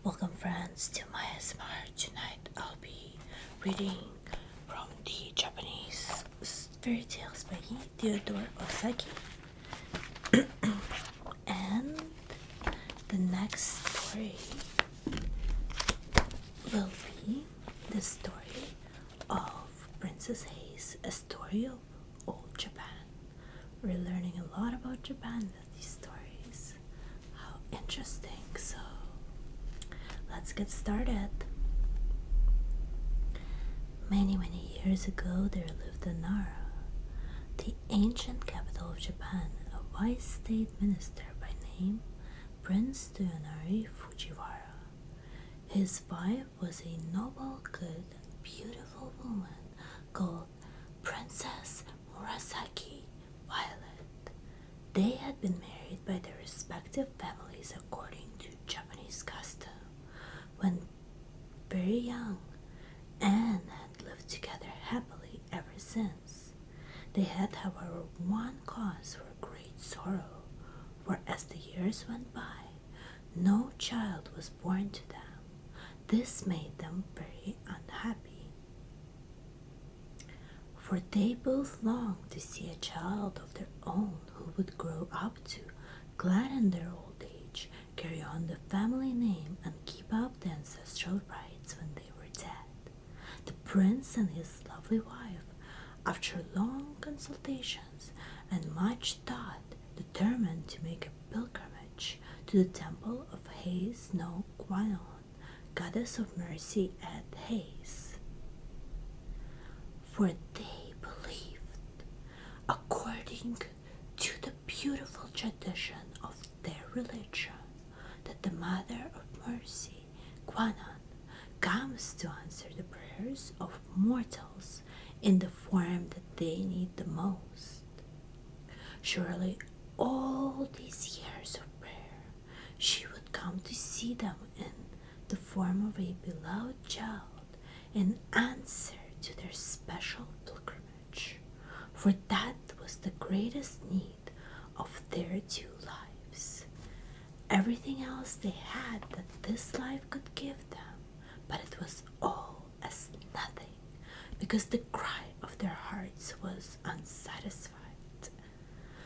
Welcome friends to my ASMR. Tonight I'll be reading from the Japanese fairy tales by Yei Theodora Osaki. And the next story will be the story of Princess Hase, a story of old Japan. We're learning a lot about Japan with these stories. How interesting. So let's get started. Many years ago there lived in Nara, the ancient capital of Japan, a wise state minister by name Prince 𝓛𝓸𝓿𝓮 Fujiwara. His wife was a noble, good, beautiful woman called Princess Murasaki Violet. They had been married by their respective families according to Japanese custom. When very young, and had lived together happily ever since. They had, however, one cause for great sorrow, for as the years went by, no child was born to them. This made them very unhappy, for they both longed to see a child of their own who would grow up to gladden their old age, carry on the family name, and keep up the ancestral rights when they were dead. The prince and his lovely wife, after long consultations and much thought, determined to make a pilgrimage to the temple of Hase no 𝓛𝓸𝓿𝓮, goddess of mercy at Hase. For they believed, according to the beautiful tradition of their religion, that the Mother of Mercy, 𝓛𝓛, comes to answer the prayers of mortals in the form that they need the most. Surely all these years of prayer, she would come to see them in the form of a beloved child in answer to their special pilgrimage, for that was the greatest need of their two lives. Everything else they had that this life could give them, but it was all as nothing, because the cry of their hearts was unsatisfied.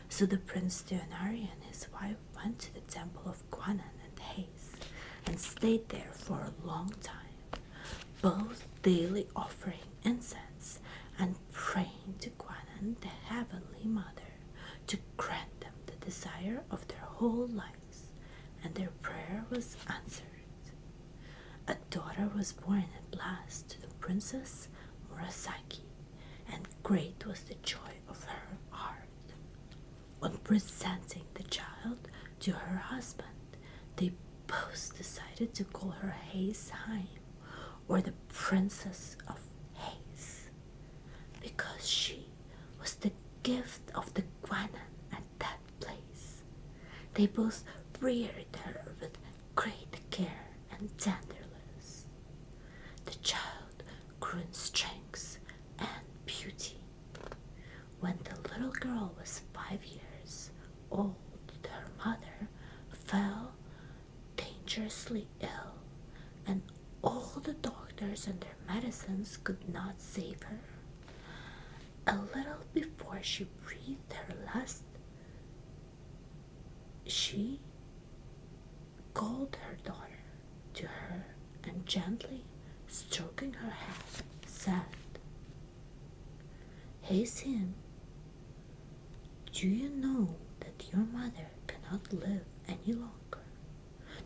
So the Prince 𝓛𝓸𝓿𝓮 and his wife went to the temple of 𝓛𝓛 and Hase, and stayed there for a long time, both daily offering incense and praying to 𝓛𝓛, the Heavenly Mother, to grant them the desire of their whole lives, and their prayer was answered. A daughter was born at last to the Princess Murasaki, and great was the joy of her heart. On presenting the child to her husband, they both decided to call her Haseheim, or the Princess of Hase, because she was the gift of the 𝓛𝓛 at that place. They both reared her with great care and tenderness. The child grew in strength and beauty. When the little girl was 5 years old, her mother fell dangerously ill, and all the doctors and their medicines could not save her. A little before she breathed her last, she called her daughter to her, and gently stroking her head, said, "Haseheim, do you know that your mother cannot live any longer?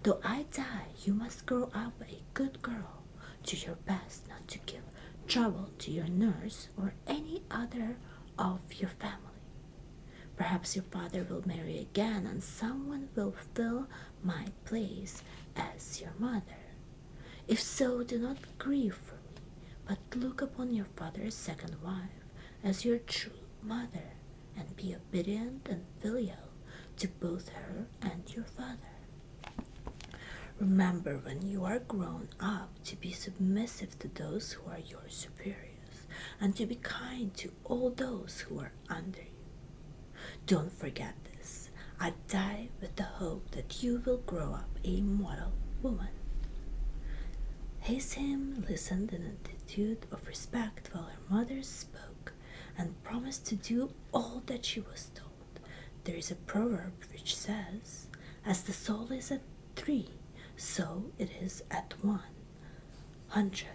Though I die, you must grow up a good girl. Do your best not to give trouble to your nurse or any other of your family. Perhaps your father will marry again, and someone will fill my place as your mother. If so, do not grieve for me, but look upon your father's second wife as your true mother, and be obedient and filial to both her and your father. Remember when you are grown up to be submissive to those who are your superiors, and to be kind to all those who are under you. Don't forget this. I die with the hope that you will grow up a model woman." Hase listened in an attitude of respect while her mother spoke, and promised to do all that she was told. There is a proverb which says, "As the soul is at 3, so it is at 100."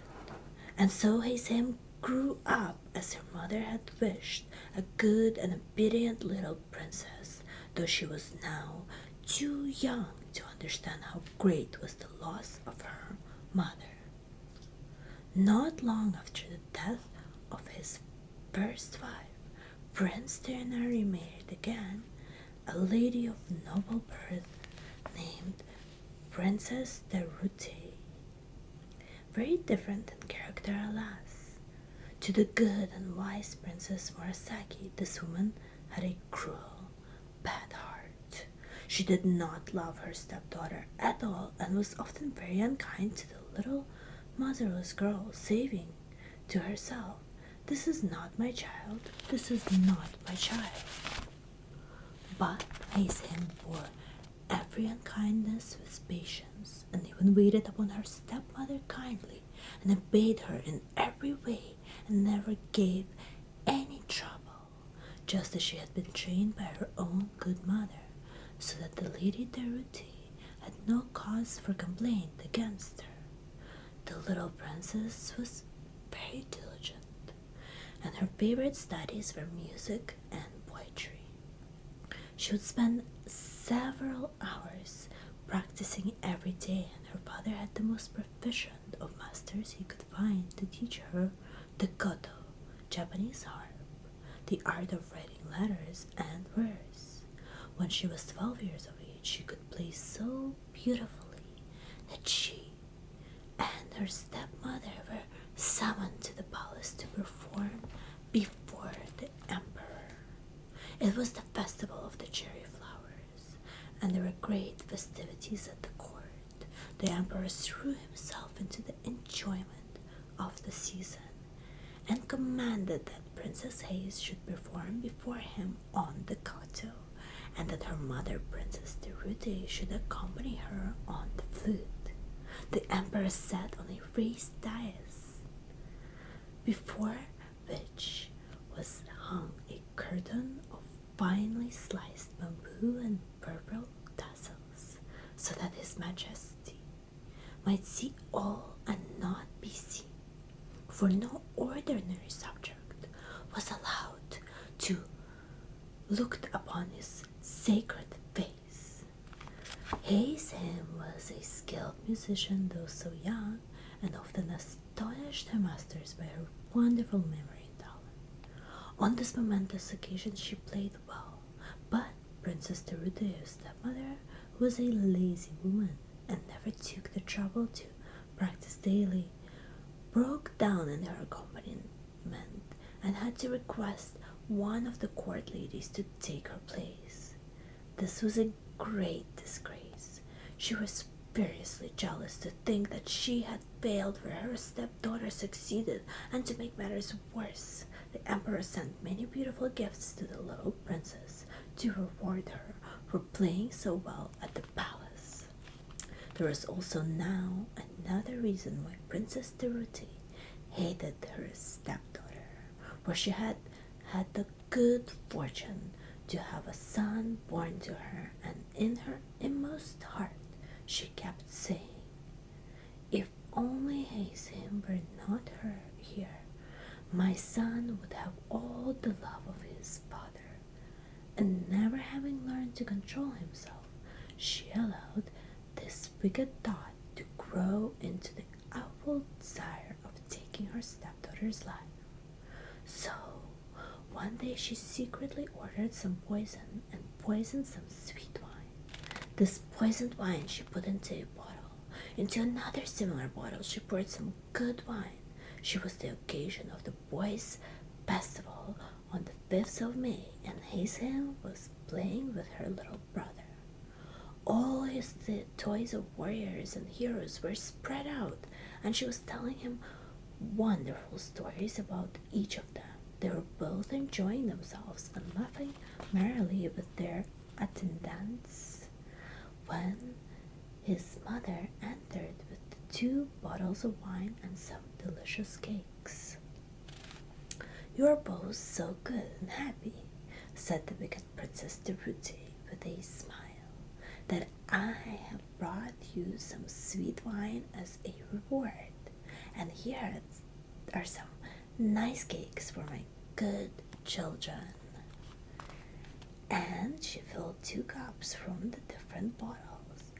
And so Hase grew up as her mother had wished, a good and obedient little princess, though she was now too young to understand how great was the loss of her mother. Not long after the death of his first wife, Prince Diana remarried again, a lady of noble birth named Princess 𝓛𝓸𝓿𝓮. Very different in character, alas. To the good and wise Princess Murasaki, this woman had a cruel, bad heart. She did not love her stepdaughter at all, and was often very unkind to the little motherless girl, saying to herself, "This is not my child, this is not my child." But Hase bore every unkindness with patience, and even waited upon her stepmother kindly, and obeyed her in every way, and never gave any trouble, just as she had been trained by her own good mother, so that the Lady 𝓛𝓸𝓿𝓮 had no cause for complaint against her. The little princess was very diligent, and her favorite studies were music and poetry. She would spend several hours practicing every day, and her father had the most proficient of masters he could find to teach her the koto, Japanese harp, the art of writing letters and verse. When she was 12 years of age, she could play so beautifully that she and her stepmother were summoned to the palace to perform before the emperor. It was the festival of the cherry flowers, and there were great festivities at the court. The emperor threw himself into the enjoyment of the season, and commanded that Princess Hase should perform before him on the koto, and that her mother, Princess 𝓛𝓸𝓿𝓮, should accompany her on the flute. The emperor sat on a raised dais, before which was hung a curtain of finely sliced bamboo and purple tassels, so that His Majesty might see all and not be seen, for no ordinary subject was allowed to look upon his sacred face. Hase was a skilled musician, though so young, and often astonished her masters by her wonderful memory and talent. On this momentous occasion she played well, but Princess 𝓛𝓸𝓿𝓮's stepmother, who was a lazy woman and never took the trouble to practice daily, broke down in her accompaniment and had to request one of the court ladies to take her place. This was a great disgrace. She was furiously jealous to think that she had failed where her stepdaughter succeeded, and to make matters worse, the emperor sent many beautiful gifts to the little princess to reward her for playing so well at the palace. There was also now another reason why Princess 𝓛𝓸𝓿𝓮 hated her stepdaughter, for she had had the good fortune to have a son born to her, and in her inmost heart she kept saying, "If only Hase were not here, my son would have all the love of his father." And never having learned to control himself, she allowed this wicked thought to grow into the awful desire of taking her stepdaughter's life. So one day she secretly ordered some poison and poisoned some sweet wine. This poisoned wine she put into a bottle. Into another similar bottle she poured some good wine. She was the occasion of the boys' festival on the 5th of May, and Hase was playing with her little brother. All his toys of warriors and heroes were spread out, and she was telling him wonderful stories about each of them. They were both enjoying themselves and laughing merrily with their attendants, when his mother entered with the 2 bottles of wine and some delicious cakes. "You are both so good and happy," said the wicked Princess 𝓛𝓸𝓿𝓮 with a smile, "that I have brought you some sweet wine as a reward, and here are some nice cakes for my good children." And she filled 2 cups from the different bottles.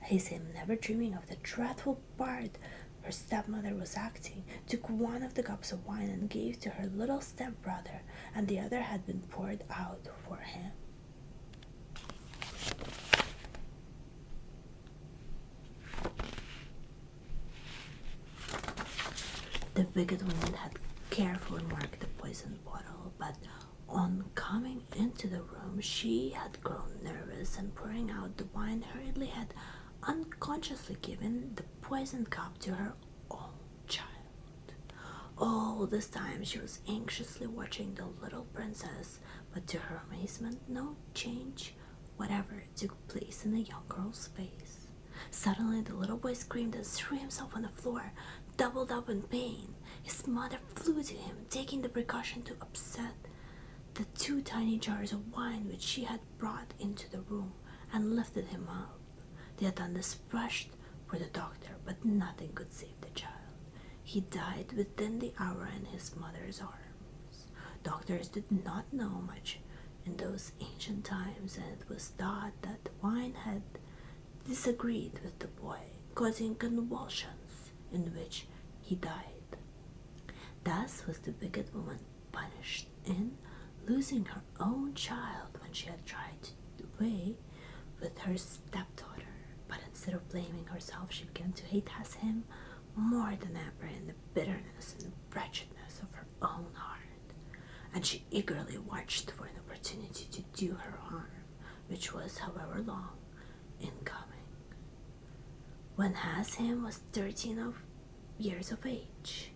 Hase, never dreaming of the dreadful part her stepmother was acting, took one of the cups of wine and gave to her little stepbrother, and the other had been poured out for him. The wicked woman had carefully marked the poisoned bottle, but on coming into the room she had grown nervous, and pouring out the wine hurriedly had unconsciously given the poisoned cup to her own child. All this time she was anxiously watching the little princess, but to her amazement no change whatever took place in the young girl's face. Suddenly the little boy screamed and threw himself on the floor, doubled up in pain. His mother flew to him, taking the precaution to upset the 2 tiny jars of wine which she had brought into the room, and lifted him up. The attendants rushed for the doctor, but nothing could save the child. He died within the hour in his mother's arms. Doctors did not know much in those ancient times, and it was thought that the wine had disagreed with the boy, causing convulsions in which he died. Thus was the wicked woman punished in losing her own child when she had tried to do away with her stepdaughter. But instead of blaming herself, she began to hate him more than ever in the bitterness and wretchedness of her own heart, and she eagerly watched for an opportunity to do her harm, which was, however long, in coming. When Hase was 13 years of age,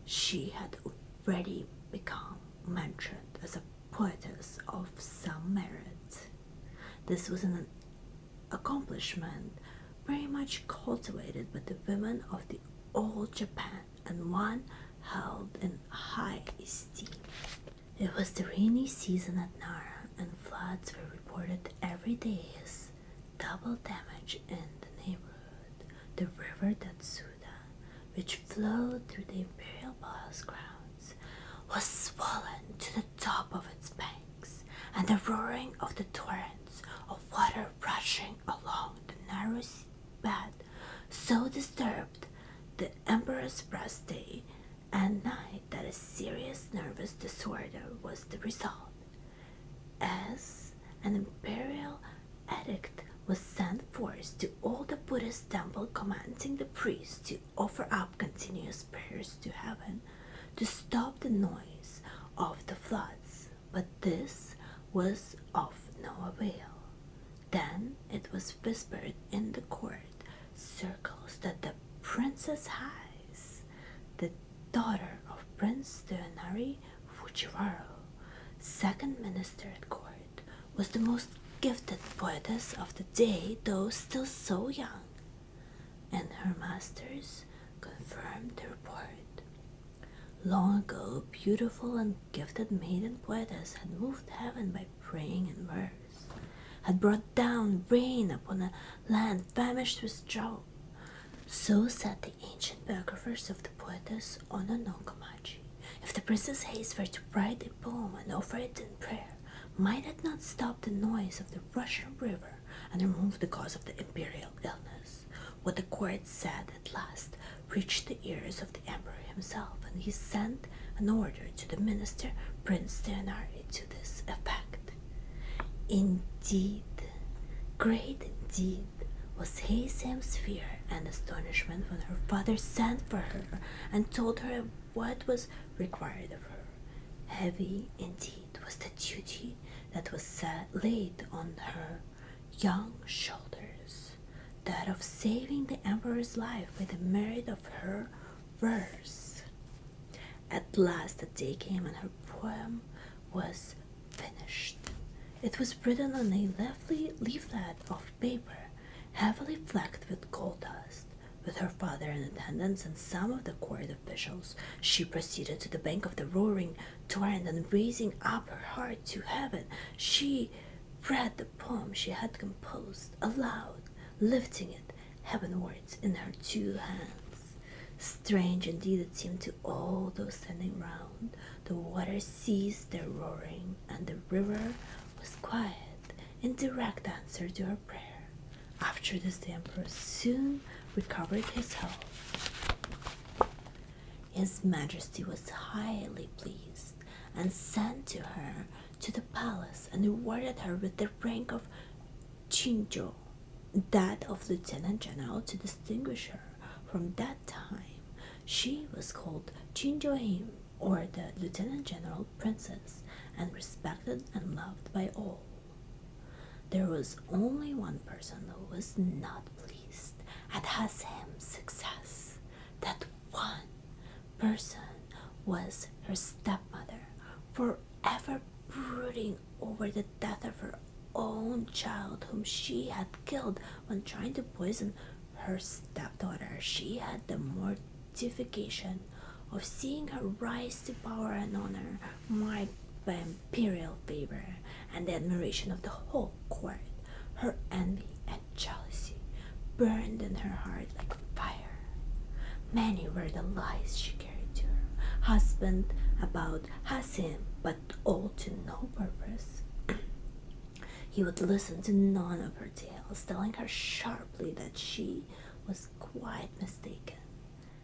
she had already become mentioned as a poetess of some merit. This was an accomplishment very much cultivated by the women of the old Japan, and one held in high esteem. It was the rainy season at Nara, and floods were reported every day as double damage in the neighborhood. The river Datsuda, which flowed through the imperial palace grounds, was swollen to the top of its banks, and the roaring of the torrents of water rushing along the narrow bed so disturbed the emperor's rest day and night that a serious nervous disorder was the result. As an imperial edict was sent forth to all the Buddhist temple, commanding the priests to offer up continuous prayers to heaven to stop the noise of the floods, but this was of no avail. Then it was whispered in the court circles that the Princess Hase, the daughter of Prince 𝓛𝓸𝓿𝓮 Fujiwara, second minister at court, was the most gifted poetess of the day, though still so young, and her masters confirmed the report. Long ago, beautiful and gifted maiden poetess had moved heaven by praying in verse, had brought down rain upon a land famished with drought. So said the ancient biographers of the poetess Ōno-no-Komachi. If the Princess Hase were to write a poem and offer it in prayer, might it not stop the noise of the rushing river and remove the cause of the imperial illness? What the court said at last reached the ears of the emperor himself, and he sent an order to the minister, Prince 𝓛𝓸𝓿𝓮, to this effect. Indeed, great indeed, was Hase's fear and astonishment when her father sent for her and told her what was required of her. Heavy indeed was the duty that was laid on her young shoulders, that of saving the emperor's life by the merit of her verse. At last the day came and her poem was finished. It was written on a leaflet of paper, heavily flecked with gold dust, With her father in attendance and some of the court officials, she proceeded to the bank of the roaring torrent, and raising up her heart to heaven, she read the poem she had composed aloud, lifting it heavenwards in her two hands. Strange indeed it seemed to all those standing round. The waters ceased their roaring, and the river was quiet, in direct answer to her prayer. After this, the emperor soon recovered his health. His Majesty was highly pleased, and sent to her to the palace, and rewarded her with the rank of 𝓛𝓸𝓿𝓮, that of lieutenant general, to distinguish her. From that time, she was called 𝓛𝓸𝓿𝓮, or the Lieutenant General Princess, and respected and loved by all. There was only one person who was not pleased at Hasim's success. That one person was her stepmother, forever brooding over the death of her own child, whom she had killed when trying to poison her stepdaughter. She had the mortification of seeing her rise to power and honor, marked by imperial favor and the admiration of the whole court. Her envy and jealousy burned in her heart like fire. Many were the lies she carried to her husband about Hasim, but all to no purpose. He would listen to none of her tales, telling her sharply that she was quite mistaken.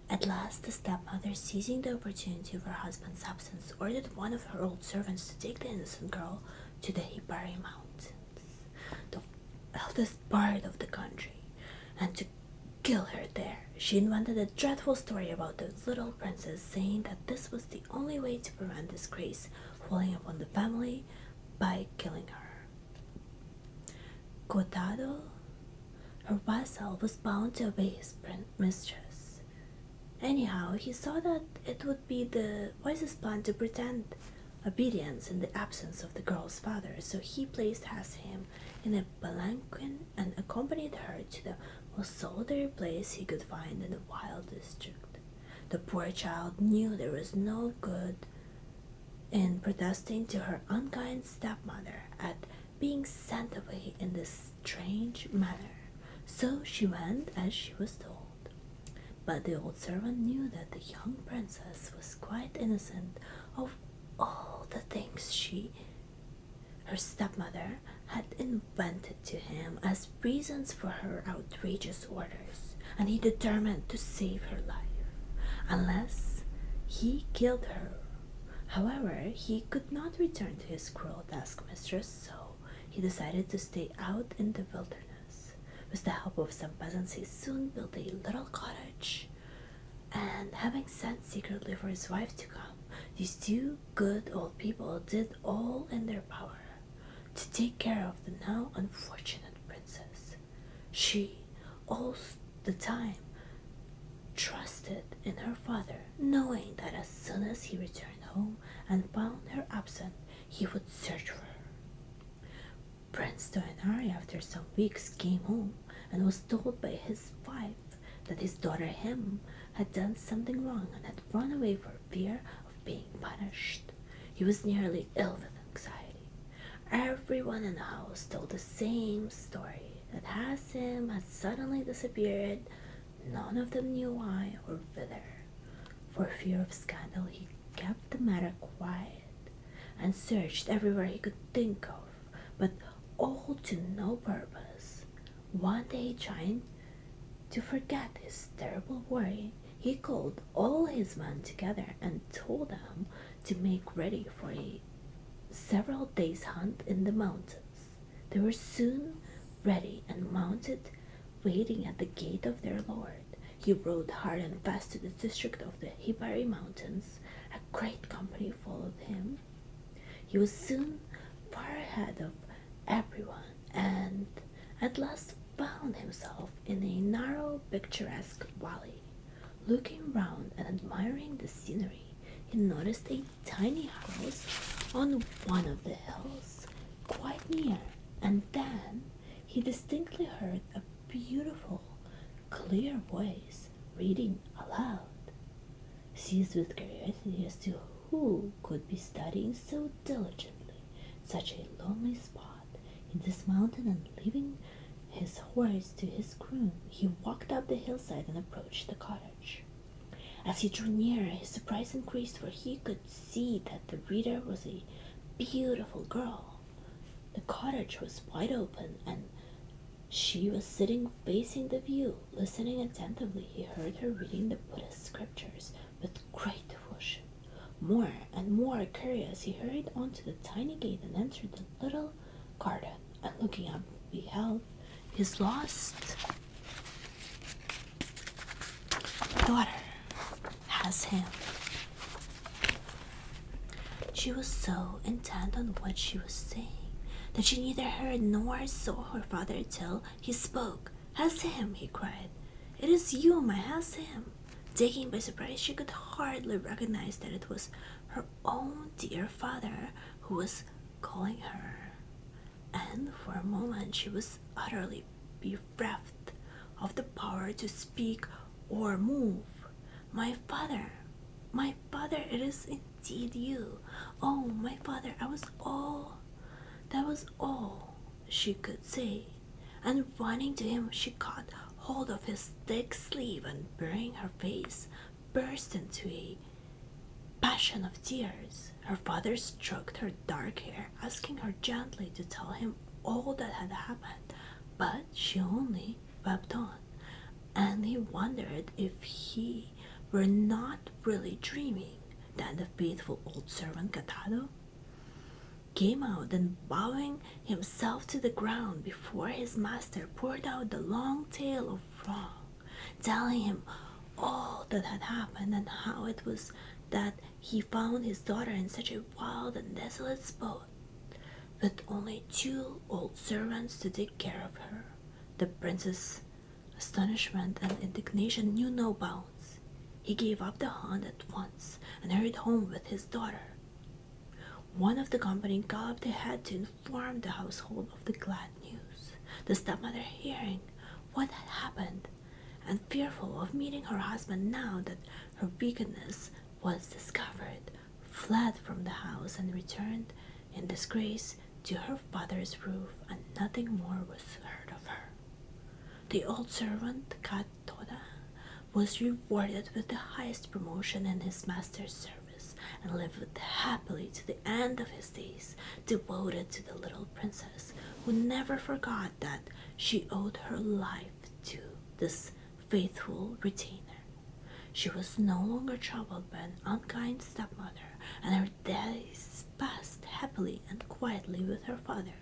At last, the stepmother, seizing the opportunity of her husband's absence, ordered one of her old servants to take the innocent girl to the 𝓛𝓸𝓿𝓮 mountains, the eldest part of the country, and to kill her there. She invented a dreadful story about the little princess, saying that this was the only way to prevent disgrace falling upon the family by killing her. 𝓛𝓸𝓿𝓮, her vassal, was bound to obey his mistress. Anyhow, he saw that it would be the wisest plan to pretend obedience in the absence of the girl's father, so he placed Hasim in a palanquin and accompanied her to the most solitary place he could find in the wild district. The poor child knew there was no good in protesting to her unkind stepmother at being sent away in this strange manner, so she went as she was told. But the old servant knew that the young princess was quite innocent of all the things her stepmother, had invented to him as reasons for her outrageous orders, and he determined to save her life, unless he killed her. However, he could not return to his cruel taskmistress, so he decided to stay out in the wilderness. With the help of some peasants, he soon built a little cottage, and having sent secretly for his wife to come, these two good old people did all in their power to take care of the now unfortunate princess. She, all the time, trusted in her father, knowing that as soon as he returned home and found her absent, he would search for her. Prince 𝓛𝓸𝓿𝓮, after some weeks, came home and was told by his wife that his daughter him had done something wrong and had run away for fear of being punished. He was nearly ill with anxiety. Everyone in the house told the same story, that Hasim had suddenly disappeared. None of them knew why or whither. For fear of scandal, he kept the matter quiet and searched everywhere he could think of, but all to no purpose. One day, trying to forget his terrible worry, he called all his men together and told them to make ready for a several days' hunt in the mountains. They were soon ready and mounted, waiting at the gate of their lord. He rode hard and fast to the district of the 𝓛𝓸𝓿𝓮 mountains. A great company followed him. He was soon far ahead of everyone, and at last found himself in a narrow, picturesque valley. Looking round and admiring the scenery, he noticed a tiny house on one of the hills, quite near, and then he distinctly heard a beautiful clear voice reading aloud. Seized with curiosity as to who could be studying so diligently such a lonely spot in this mountain, and leaving his horse to his groom, he walked up the hillside and approached the cottage. As he drew near, his surprise increased, for he could see that the reader was a beautiful girl. The cottage was wide open, and she was sitting facing the view. Listening attentively, he heard her reading the Buddhist scriptures with great devotion. More and more curious, he hurried on to the tiny gate and entered the little garden, and looking up, beheld his lost daughter, Hase. She was so intent on what she was saying that she neither heard nor saw her father till he spoke. "Hase," he cried. "It is you, my Hase." Taken by surprise, she could hardly recognize that it was her own dear father who was calling her, and for a moment she was utterly bereft of the power to speak or move. My father, it is indeed you. Oh, my father, that was all she could say. And running to him, she caught hold of his thick sleeve, and burying her face, burst into a passion of tears. Her father stroked her dark hair, asking her gently to tell him all that had happened, but she only wept on, and he wondered if he were not really dreaming. Then the faithful old servant 𝓛𝓸𝓿𝓮 came out, and bowing himself to the ground before his master, poured out the long tale of wrong, telling him all that had happened, and how it was that he found his daughter in such a wild and desolate spot, with only 2 old servants to take care of her. The prince's astonishment and indignation knew no bounds. He gave up the hunt at once and hurried home with his daughter. One of the company galloped ahead to inform the household of the glad news. The stepmother, hearing what had happened, and fearful of meeting her husband now that her wickedness was discovered, fled from the house and returned in disgrace to her father's roof, and nothing more was heard of her. The old servant, 𝓛𝓸𝓿𝓮, was rewarded with the highest promotion in his master's service, and lived happily to the end of his days, devoted to the little princess, who never forgot that she owed her life to this faithful retainer. She was no longer troubled by an unkind stepmother, and her days passed happily and quietly with her father.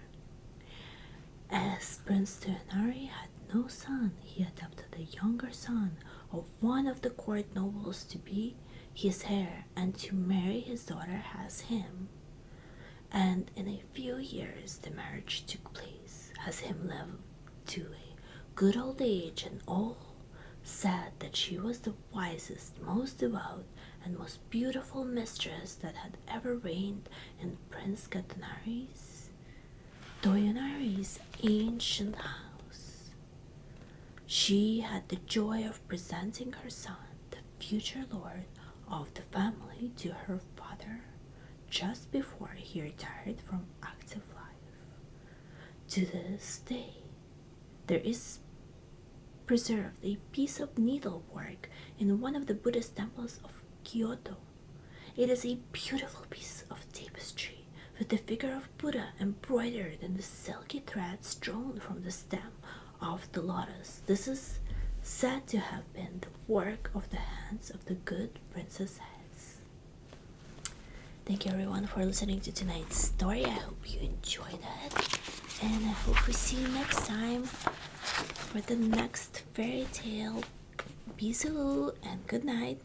As Prince 𝓛𝓸𝓿𝓮 had no son, he adopted the younger son of one of the court nobles to be his heir and to marry his daughter Hase. And in a few years the marriage took place. Hase lived to a good old age, and all said that she was the wisest, most devout, and most beautiful mistress that had ever reigned in Prince 𝓛𝓸𝓿's ancient house. She had the joy of presenting her son, the future lord of the family, to her father just before he retired from active life. To this day, there is preserved a piece of needlework in one of the Buddhist temples of Kyoto. It is a beautiful piece of tapestry with the figure of Buddha embroidered in the silky threads drawn from the stem of the lotus. This is said to have been the work of the hands of the good Princess Hase. Thank you everyone for listening to tonight's story. I hope you enjoyed it, and I hope we see you next time for the next fairy tale. Bisous and good night.